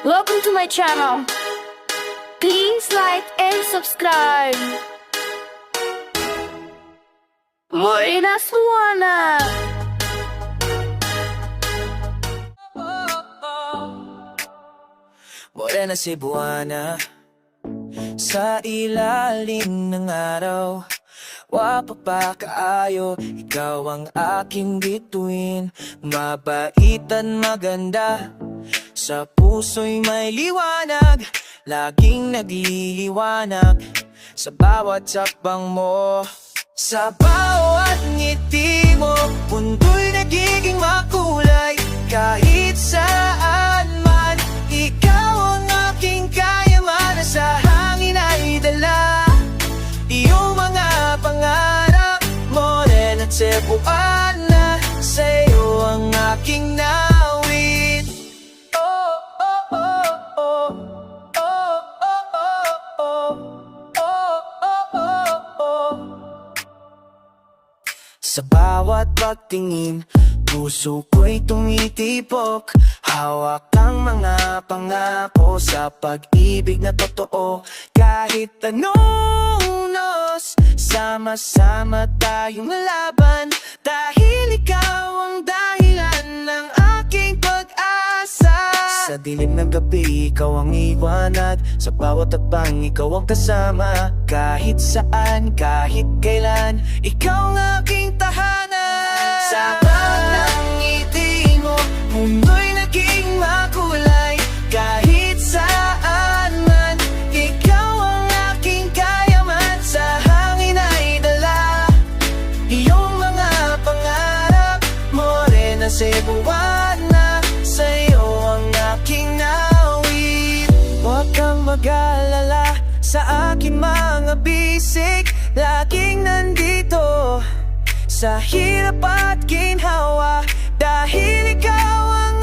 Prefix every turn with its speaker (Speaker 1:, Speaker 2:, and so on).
Speaker 1: Welcome to my channel. Please like and subscribe. Morena Suana.
Speaker 2: Morena Cebuana, sa ilalim ng araw, wapa pa kaayo, ikaw ang aking bituin. Mabaitan maganda, sa puso'y may liwanag, laging nagliliwanag sa bawat sakbang mo. Sa bawat ngiti mo, mundo'y nagiging makulay. Kahit saan man, ikaw ang aking kayaman. Sa hangin ay dala iyong mga pangarap. Morena Cebuana, sa'yo ang aking nawit. Oh, oh, oh, oh, oh, oh, oh, oh, oh, oh, oh. Sa bawat pagtingin, puso ko'y tumitipok. Hawak ang mga pangako sa pag-ibig na totoo. Kahit anong unos, sama-sama tayong laban. Dahil ikaw ang dahilan ng aking pag-asa. Sa dilim ng gabi, ikaw ang iwanag. Sa bawat takbang, ikaw ang kasama. Kahit saan, kahit kailan, ikaw ang aking tahanan. Sa bawat ng ngiti mo, mundo'y naging makulay. Kahit saan man, ikaw ang aking kayaman. Sa hangin ay dala iyong mga pangarap. Morena Cebuana, sa'yo ang aking nawit. Huwag kang mag-alala sa aking mga bisig, laging nandito sa hirap at ginhawa. Dahil ikaw ang